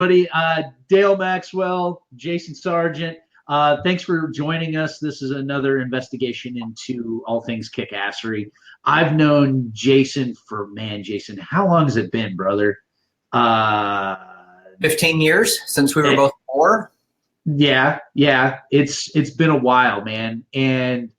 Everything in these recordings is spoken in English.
Buddy, Dale Maxwell, Jason Sargent. Thanks for joining us. This is another investigation into all things kick-assery. I've known Jason Jason, how long has it been, brother? 15 years since we were both four. Yeah. It's been a while, man. And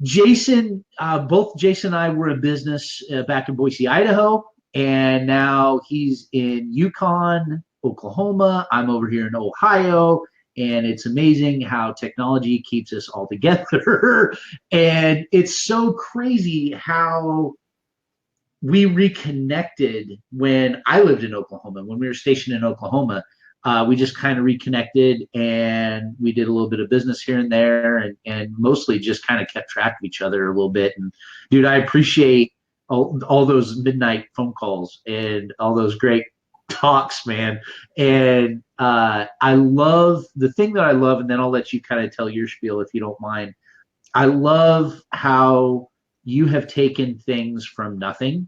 Jason, both Jason and I were in business back in Boise, Idaho, and now he's in Yukon, Oklahoma. I'm over here in Ohio, and it's amazing how technology keeps us all together. And it's so crazy how we reconnected when I lived in Oklahoma. When we were stationed in Oklahoma, we just kind of reconnected, and we did a little bit of business here and there, and mostly just kind of kept track of each other a little bit. And dude, I appreciate all those midnight phone calls and all those great talks, man. And I love the thing that I love, and then I'll let you kind of tell your spiel if you don't mind. I love how you have taken things from nothing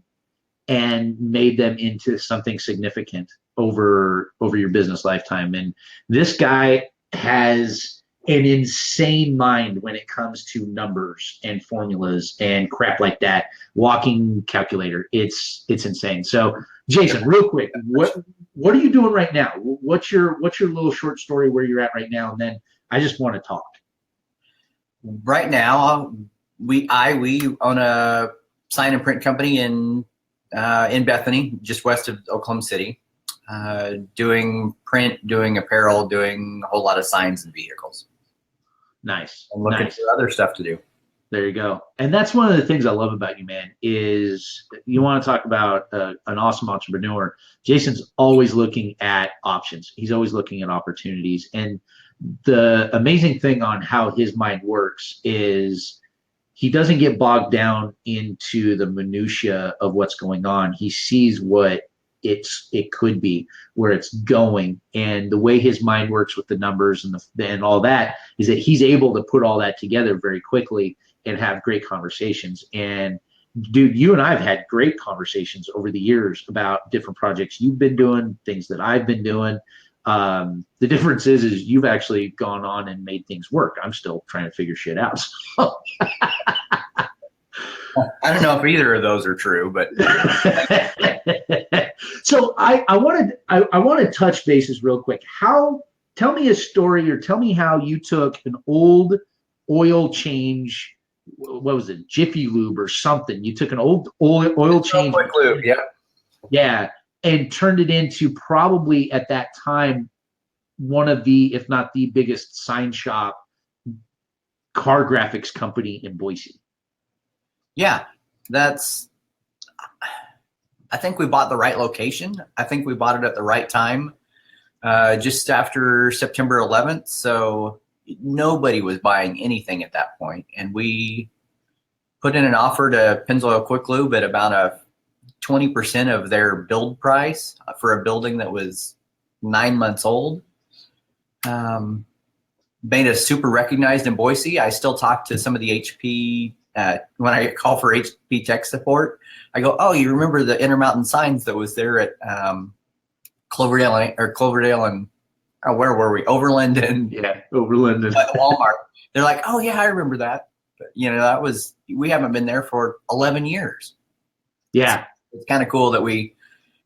and made them into something significant over your business lifetime. And this guy has an insane mind when it comes to numbers and formulas and crap like that. Walking calculator. It's insane. So Jason, real quick, what are you doing right now? What's your little short story where you're at right now? And then I just want to talk. Right now, we own a sign and print company in Bethany, just west of Oklahoma City, doing print, doing apparel, doing a whole lot of signs and vehicles. Nice. And looking for other stuff to do. There you go. And that's one of the things I love about you, man, is you want to talk about an awesome entrepreneur. Jason's always looking at options. He's always looking at opportunities. And the amazing thing on how his mind works is he doesn't get bogged down into the minutia of what's going on. He sees what it could be, where it's going, and the way his mind works with the numbers and all that is that he's able to put all that together very quickly and have great conversations. And dude, you and I have had great conversations over the years about different projects you've been doing, things that I've been doing. The difference is you've actually gone on and made things work. I'm still trying to figure shit out. I don't know if either of those are true, but so I want to touch bases real quick. Tell me a story, or tell me how you took an old oil change. What was it, Jiffy Lube or something? You took an old oil change. Quick lube, yeah, and turned it into probably at that time one of the, if not the biggest sign shop car graphics company in Boise. Yeah, I think we bought the right location. I think we bought it at the right time, just after September 11th. So nobody was buying anything at that point. And we put in an offer to Pennzoil Quick Lube at about a 20% of their build price for a building that was 9 months old. Made us super recognized in Boise. I still talk to some of the HP when I call for HP tech support. I go, oh, you remember the Intermountain signs that was there at Cloverdale and where were we? Overland and Overland and Walmart. They're like, oh yeah, I remember that. But we haven't been there for 11 years. Yeah, it's kind of cool that we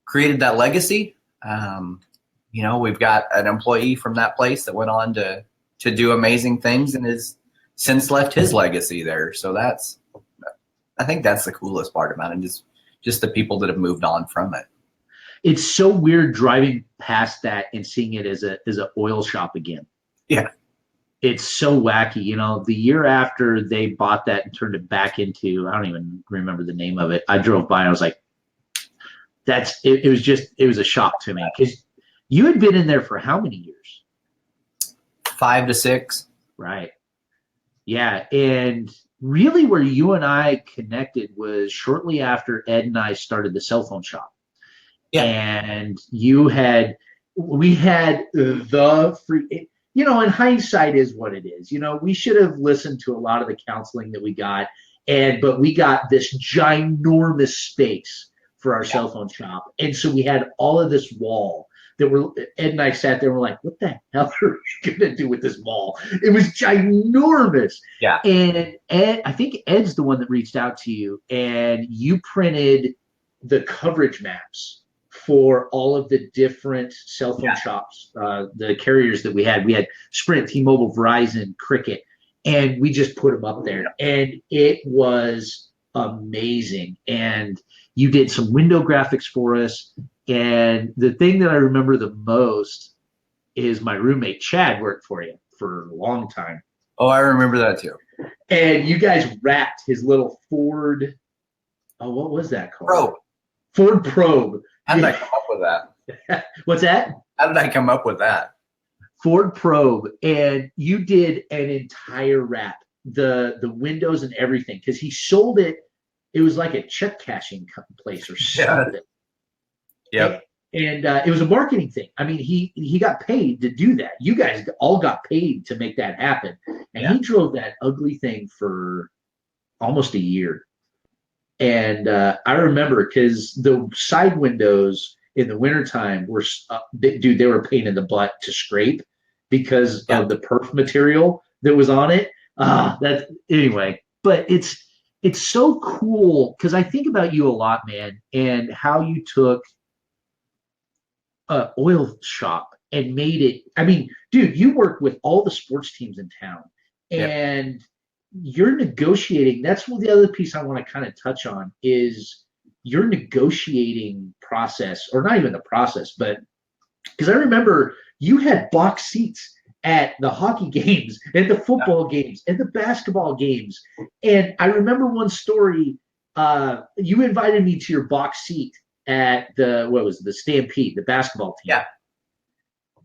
created that legacy. We've got an employee from that place that went on to do amazing things and has since left his legacy there. So I think that's the coolest part about it, just the people that have moved on from it. It's so weird driving past that and seeing it as a oil shop again. Yeah. It's so wacky. The year after they bought that and turned it back into, I don't even remember the name of it. I drove by and I was like, it was a shock to me, because you had been in there for how many years? 5 to 6. Right. Yeah. And really where you and I connected was shortly after Ed and I started the cell phone shop. Yeah. And we had the free, and hindsight is what it is. We should have listened to a lot of the counseling that we got, but we got this ginormous space for our cell phone shop. And so we had all of this wall that were, Ed and I sat there and were like, what the hell are we going to do with this mall? It was ginormous. Yeah. And Ed, I think Ed's the one that reached out to you, and you printed the coverage maps for all of the different cell phone shops, the carriers that we had. We had Sprint, T-Mobile, Verizon, Cricket, and we just put them up there. And it was amazing. And you did some window graphics for us. And the thing that I remember the most is my roommate Chad worked for you for a long time. Oh, I remember that too. And you guys wrapped his little Ford. Oh, what was that called? Probe. Ford Probe. How did I come up with that? What's that? How did I come up with that? Ford Probe. And you did an entire wrap, the windows and everything, because he sold it. It was like a check cashing place or something. Yep. And it was a marketing thing. I mean, he got paid to do that. You guys all got paid to make that happen. And he drove that ugly thing for almost a year. And I remember because the side windows in the wintertime were, dude, they were a pain in the butt to scrape because of the perf material that was on it. Anyway, but it's so cool because I think about you a lot, man, and how you took an oil shop and made it. I mean, dude, you work with all the sports teams in town, and you're negotiating. That's what the other piece I want to kind of touch on is your negotiating process, or not even the process, but because I remember you had box seats at the hockey games and the football games and the basketball games. And I remember one story, you invited me to your box seat at the Stampede, the basketball team. Yeah.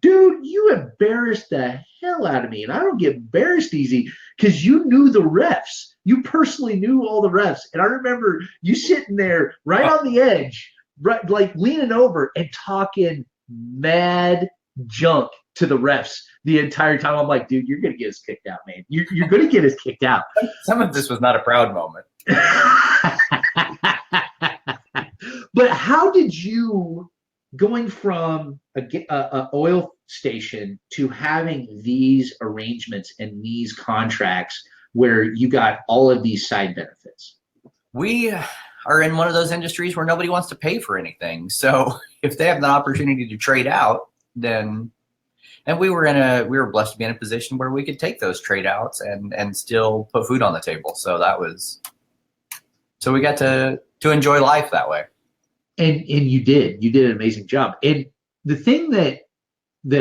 Dude, you embarrassed the hell out of me. And I don't get embarrassed easy because you knew the refs. You personally knew all the refs. And I remember you sitting there right on the edge, right, like leaning over and talking mad junk to the refs the entire time. I'm like, dude, you're going to get us kicked out, man. You're going to get us kicked out. Some of this was not a proud moment. But how did you, going from a oil station to having these arrangements and these contracts where you got all of these side benefits? We are in one of those industries where nobody wants to pay for anything. So if they have the opportunity to trade out, then, and we were blessed to be in a position where we could take those trade outs and still put food on the table. So so we got to enjoy life that way. And you did an amazing job. And the thing that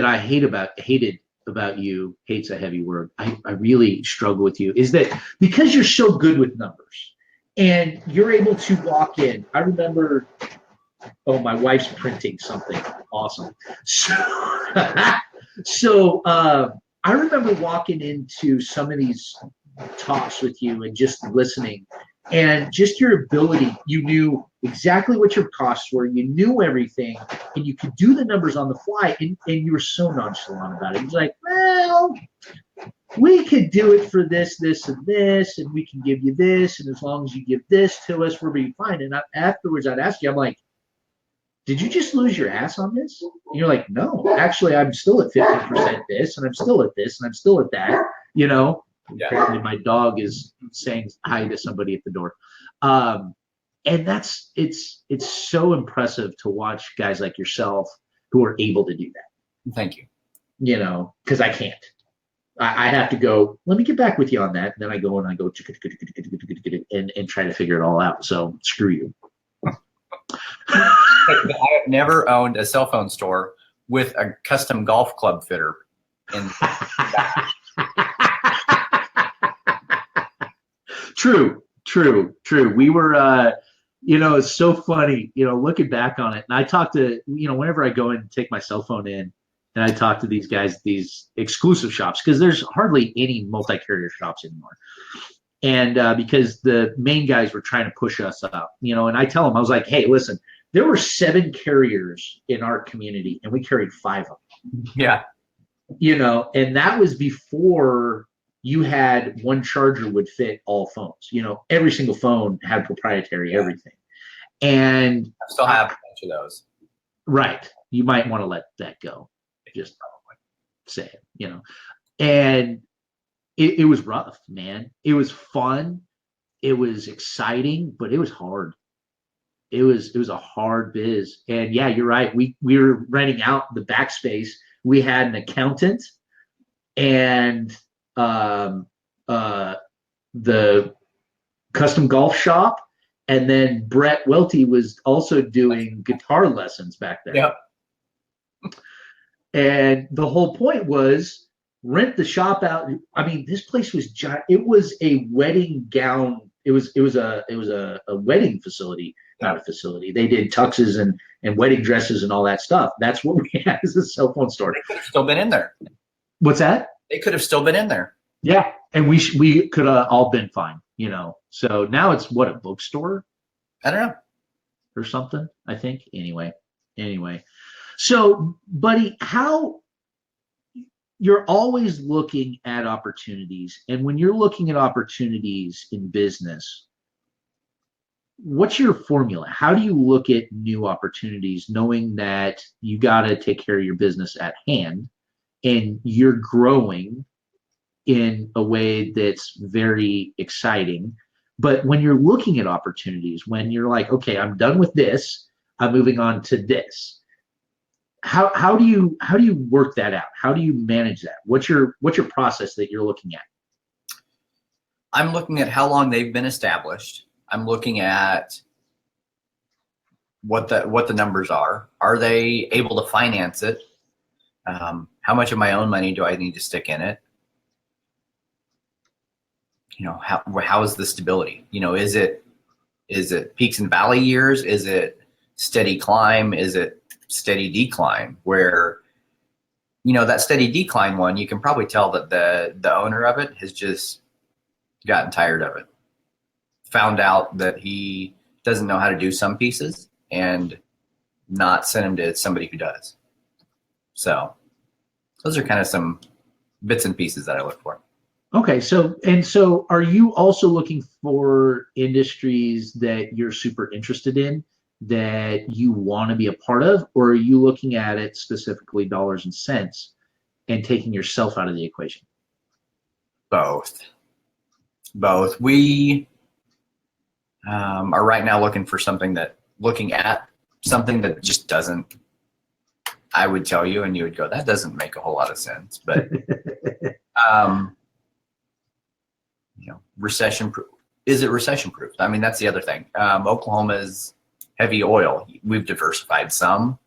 I hated about you, hate's a heavy word, I really struggle with you, is that because you're so good with numbers and you're able to walk in. I remember, my wife's printing something awesome. So I remember walking into some of these talks with you and just listening, and just your ability. You knew exactly what your costs were. You knew everything, and you could do the numbers on the fly, and you were so nonchalant about it. It was like, well, we could do it for this, this, and this, and we can give you this, and as long as you give this to us, we'll be fine. And afterwards, I'd ask you, I'm like, did you just lose your ass on this? And you're like, no, actually, I'm still at 50% this, and I'm still at this, and I'm still at that, Yeah. Apparently my dog is saying hi to somebody at the door. And it's so impressive to watch guys like yourself who are able to do that. Thank you. Because I can't. I have to go, let me get back with you on that. And then I go and and try to figure it all out. So screw you. I have never owned a cell phone store with a custom golf club fitter in True. We were, it's so funny, looking back on it. And I talk to, whenever I go in and take my cell phone in and I talk to these guys, these exclusive shops, because there's hardly any multi-carrier shops anymore. And because the main guys were trying to push us up, and I tell them, I was like, hey, listen, there were 7 carriers in our community and we carried 5 of them. Yeah. And that was before you had one charger would fit all phones. Every single phone had proprietary everything. And I still have a bunch of those. Right. you might want to let that go. Just say it, you know. And it was rough, man. It was fun. It was exciting, but it was hard. It was a hard biz. And yeah, you're right. We were renting out the backspace. We had an accountant and the custom golf shop, and then Brett Welty was also doing guitar lessons back there. Yep. And the whole point was rent the shop out. I mean, this place was giant. It was a wedding gown. It was a wedding facility, not a facility. They did tuxes and wedding dresses and all that stuff. That's what we had as a cell phone store. They could have still been in there. What's that? They could have still been in there. Yeah, and we could have all been fine, you know. So now it's what, a bookstore? I don't know. Or something, I think. Anyway. So, buddy, how you're always looking at opportunities, and when you're looking at opportunities in business, what's your formula? How do you look at new opportunities, knowing that you got to take care of your business at hand, and you're growing in a way that's very exciting? But when you're looking at opportunities, when you're like, okay, I'm done with this, I'm moving on to this. How do you work that out? How do you manage that? What's your process that you're looking at? I'm looking at how long they've been established. I'm looking at what the numbers are. Are they able to finance it? How much of my own money do I need to stick in it? You know, how is the stability? You know, is it peaks and valley years? Is it steady climb? Is it steady decline? Where, you know, that steady decline one, you can probably tell that the owner of it has just gotten tired of it, found out that he doesn't know how to do some pieces, and not send him to somebody who does. So those are kind of some bits and pieces that I look for. Okay, so are you also looking for industries that you're super interested in, that you want to be a part of, or are you looking at it specifically dollars and cents and taking yourself out of the equation? Both. We are right now looking at something that just doesn't, I would tell you and you would go, that doesn't make a whole lot of sense. But you know, recession proof. Is it recession proof? I mean, that's the other thing. Oklahoma is heavy oil. We've diversified some,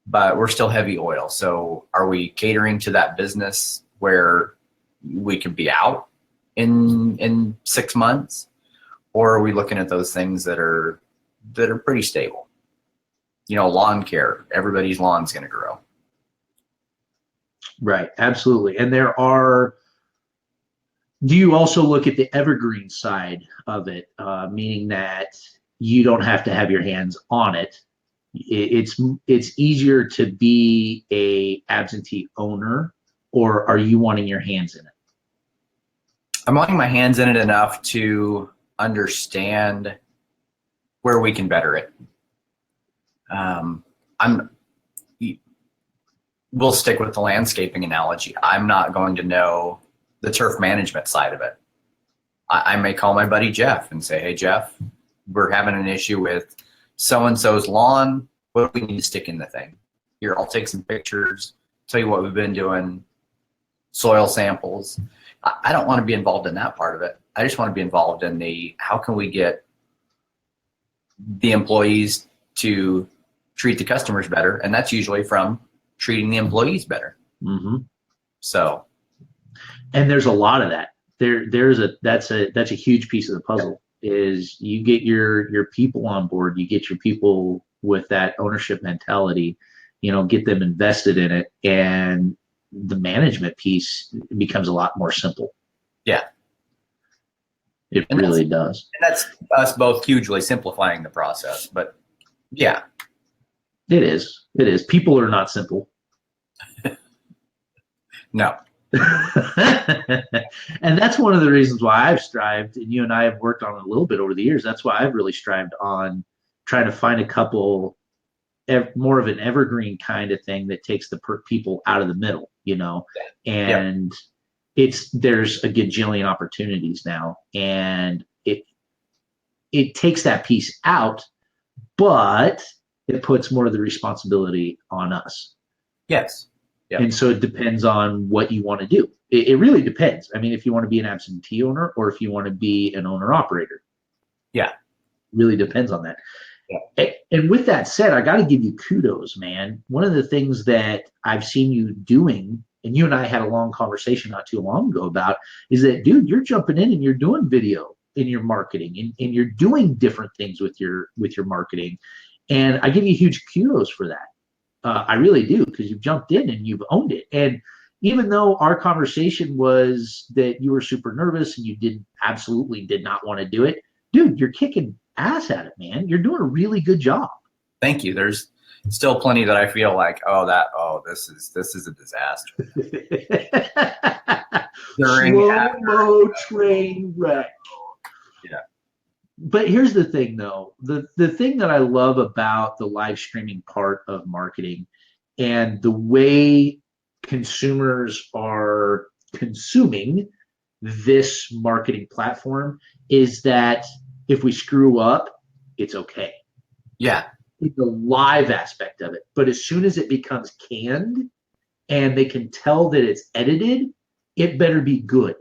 but we're still heavy oil. So are we catering to that business where we could be out in 6 months, or are we looking at those things that are pretty stable? You know, lawn care, everybody's lawn's going to grow. Right, absolutely. And do you also look at the evergreen side of it, meaning that you don't have to have your hands on it? It's easier to be a absentee owner, or are you wanting your hands in it? I'm wanting my hands in it enough to understand where we can better it. We'll stick with the landscaping analogy. I'm not going to know the turf management side of it. I may call my buddy Jeff and say, hey, Jeff, we're having an issue with so-and-so's lawn. What do we need to stick in the thing? Here, I'll take some pictures, tell you what we've been doing, soil samples. I don't want to be involved in that part of it. I just want to be involved in how can we get the employees to treat the customers better, and that's usually from treating the employees better. Mm-hmm. So, and there's a lot of that. That's a huge piece of the puzzle. Is you get your people on board, you get your people with that ownership mentality, you know, get them invested in it, and the management piece becomes a lot more simple. Yeah, it really does. And that's us both hugely simplifying the process. But yeah, it is. People are not simple. No. And that's one of the reasons why I've strived, and you and I have worked on it a little bit over the years. That's why I've really strived on trying to find a couple more of an evergreen kind of thing that takes the people out of the middle, and there's a gajillion opportunities now, and it takes that piece out, but it puts more of the responsibility on us. Yes. Yep. And so it depends on what you want to do. It really depends. I mean, if you want to be an absentee owner or if you want to be an owner operator. Yeah. Really depends on that. Yeah. And with that said, I got to give you kudos, man. One of the things that I've seen you doing, and you and I had a long conversation not too long ago about, is that, dude, you're jumping in and you're doing video in your marketing, and you're doing different things with your marketing. And I give you huge kudos for that. I really do, because you've jumped in and you've owned it. And even though our conversation was that you were super nervous and you absolutely did not want to do it, dude, you're kicking ass at it, man. You're doing a really good job. Thank you. There's still plenty that I feel like, this is a disaster. Slow-mo train wreck. Yeah. But here's the thing, though. The thing that I love about the live streaming part of marketing and the way consumers are consuming this marketing platform is that if we screw up, it's okay. Yeah. The live aspect of it. But as soon as it becomes canned and they can tell that it's edited, it better be good,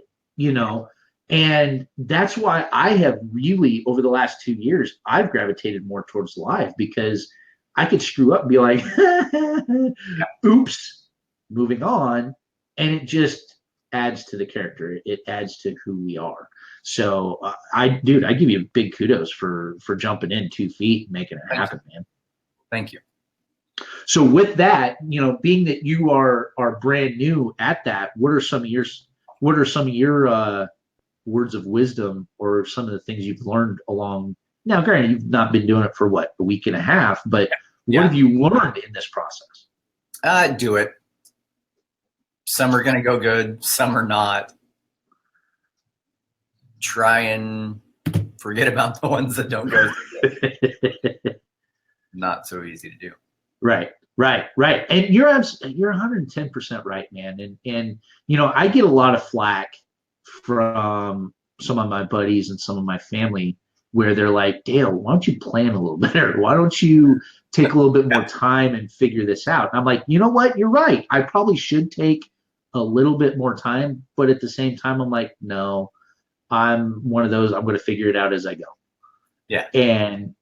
And that's why I have really, over the last 2 years, I've gravitated more towards live, because I could screw up and be like, oops, moving on. And it just adds to the character. It adds to who we are. So I give you big kudos for jumping in 2 feet and making it happen, man. Thank you. So with that, being that you are brand new at that, what are some of your words of wisdom, or some of the things you've learned along? Now, granted, you've not been doing it for a week and a half, but what have you learned in this process? Do it. Some are going to go good, some are not. Try and forget about the ones that don't go good. Not so easy to do. Right. And you're 110% right, man. And I get a lot of flack from some of my buddies and some of my family where they're like, Dale, why don't you plan a little better? Why don't you take a little bit more time and figure this out? And I'm like, you know what? You're right. I probably should take a little bit more time, but at the same time, I'm like, no, I'm one of those, I'm going to figure it out as I go. Yeah. And,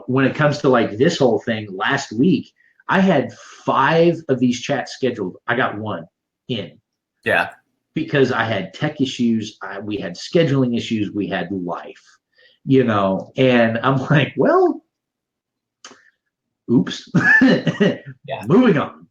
when it comes to like this whole thing, last week, I had 5 of these chats scheduled. I got 1 in. Yeah. Because I had tech issues, we had scheduling issues, we had life, and I'm like, well, oops. Yeah. Moving on.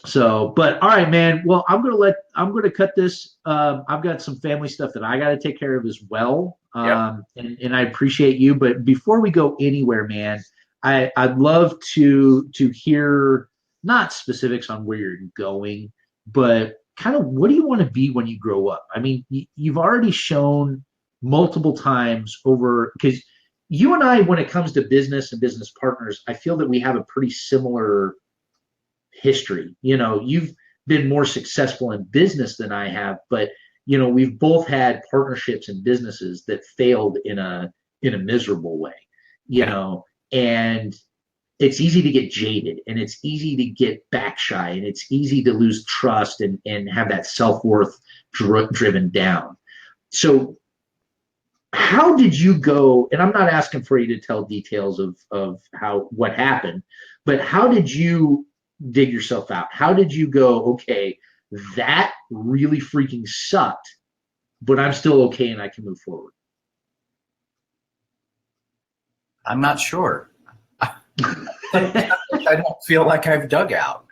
So, but all right, man. Well, I'm going to cut this. I've got some family stuff that I got to take care of as well. And I appreciate you. But before we go anywhere, man, I'd love to hear not specifics on where you're going, but kind of what do you want to be when you grow up? I mean, you've already shown multiple times over, because you and I, when it comes to business and business partners, I feel that we have a pretty similar history. You've been more successful in business than I have, but we've both had partnerships and businesses that failed in a miserable way, and it's easy to get jaded, and it's easy to get back shy, and it's easy to lose trust and have that self-worth driven down. So how did you go, and I'm not asking for you to tell details of what happened, but how did you dig yourself out? How did you go, okay, that really freaking sucked, but I'm still okay and I can move forward? I'm not sure. I don't feel like I've dug out.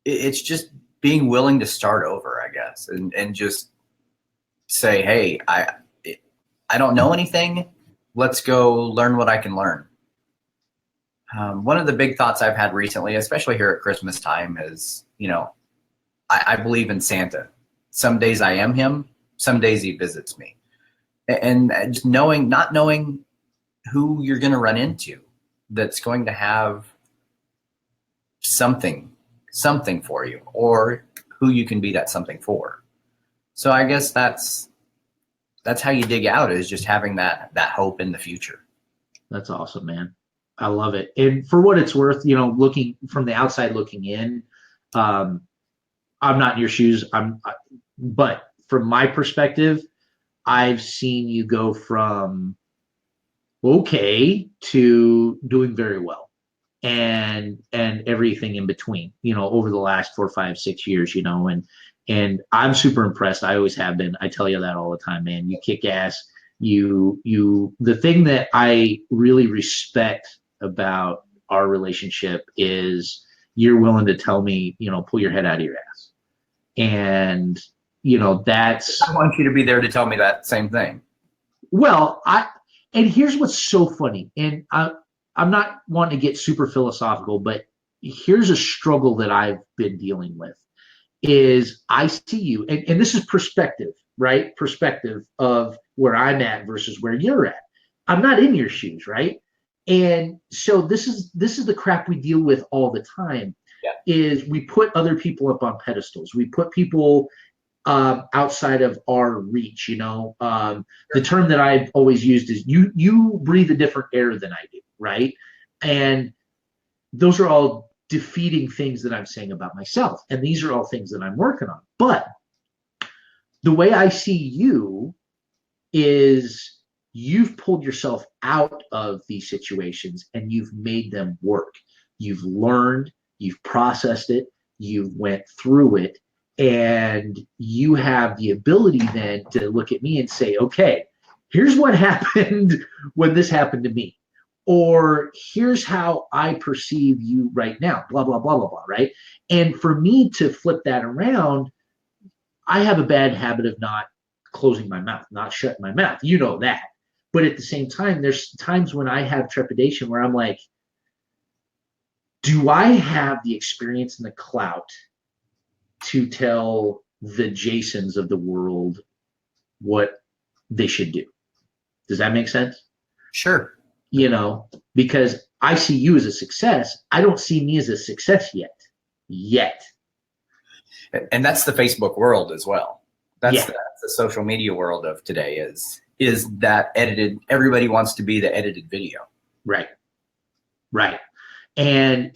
It's just being willing to start over, I guess, and just say, hey, I don't know anything. Let's go learn what I can learn. One of the big thoughts I've had recently, especially here at Christmas time, is, I believe in Santa. Some days I am him, some days he visits me. And just not knowing who you're going to run into that's going to have something for you, or who you can be that something for. So I guess that's how you dig out, is just having that hope in the future. That's awesome, man. I love it. And for what it's worth, looking from the outside looking in, I'm not in your shoes. But from my perspective, I've seen you go from okay to doing very well, and everything in between, over the last 4, 5, 6 years, and I'm super impressed. I always have been. I tell you that all the time, man. You kick ass. The thing that I really respect about our relationship is you're willing to tell me, pull your head out of your ass. And, that's. I want you to be there to tell me that same thing. Well, and here's what's so funny. And I'm not wanting to get super philosophical, but here's a struggle that I've been dealing with is I see you, and this is perspective, right? Perspective of where I'm at versus where you're at. I'm not in your shoes, right? And so this is the crap we deal with all the time. Yeah. Is we put other people up on pedestals. We put people outside of our reach. The term that I've always used is you breathe a different air than I do, right? And those are all defeating things that I'm saying about myself. And these are all things that I'm working on. But the way I see you is you've pulled yourself out of these situations and you've made them work. You've learned, you've processed it, you've went through it, and you have the ability then to look at me and say, okay, here's what happened when this happened to me. Or here's how I perceive you right now, blah, blah, blah, blah, blah, right? And for me to flip that around, I have a bad habit of not closing my mouth, not shutting my mouth. You know that. But at the same time, there's times when I have trepidation where I'm like, do I have the experience and the clout to tell the Jasons of the world what they should do? Does that make sense? Sure. Because I see you as a success. I don't see me as a success yet. And that's the Facebook world as well. That's the social media world of today is that edited. Everybody wants to be the edited video. Right. And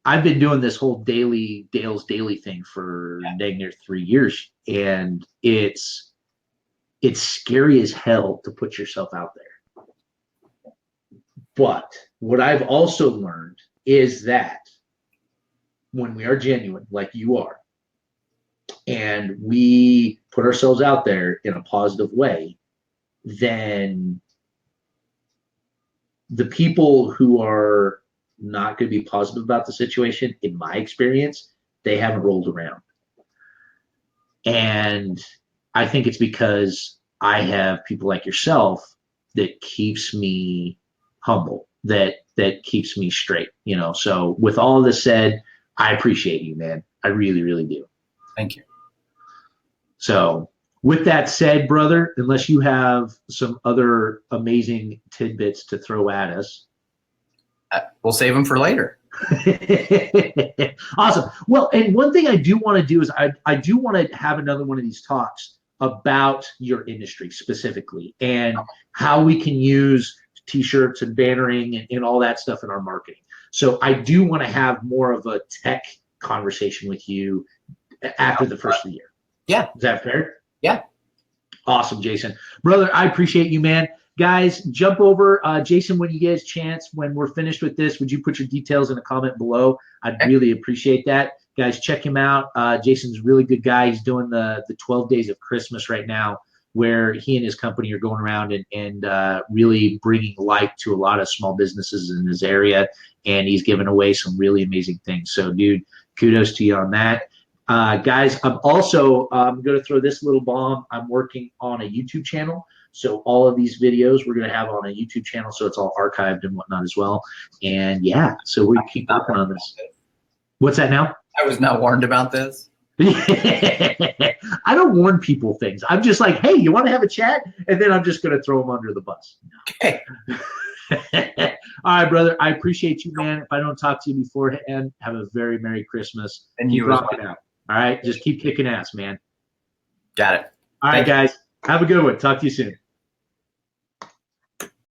I've been doing this whole Dale's Daily thing for dang near 3 years. And it's scary as hell to put yourself out there. But what I've also learned is that when we are genuine, like you are, and we put ourselves out there in a positive way, then the people who are not going to be positive about the situation, in my experience, they haven't rolled around. And I think it's because I have people like yourself that keeps me humble, that keeps me straight, So with all of this said, I appreciate you, man. I really, really do. Thank you. So with that said, brother, unless you have some other amazing tidbits to throw at us. We'll save them for later. Awesome. Well, and one thing I do want to do is I do want to have another one of these talks about your industry specifically and how we can use T-shirts and bannering and all that stuff in our marketing. So I do want to have more of a tech conversation with you after the first of the year. Yeah. Is that fair? Yeah. Awesome, Jason. Brother, I appreciate you, man. Guys, jump over. Jason, when you get a chance, when we're finished with this, would you put your details in a comment below? I'd really appreciate that. Guys, check him out. Jason's a really good guy. He's doing the 12 days of Christmas right now, where he and his company are going around and really bringing light to a lot of small businesses in his area. And he's giving away some really amazing things. So, dude, kudos to you on that. Guys, I'm also going to throw this little bomb. I'm working on a YouTube channel. So all of these videos we're going to have on a YouTube channel. So it's all archived and whatnot as well. And yeah, so we keep working on this. What's that now? I was not warned about this. I don't warn people things. I'm just like, hey, you want to have a chat? And then I'm just going to throw them under the bus. Okay. All right, brother. I appreciate you, man. If I don't talk to you beforehand, have a very Merry Christmas. And keep you as rocking out. All right. Just keep kicking ass, man. Got it. All right, Thank you. guys. Have a good one. Talk to you soon.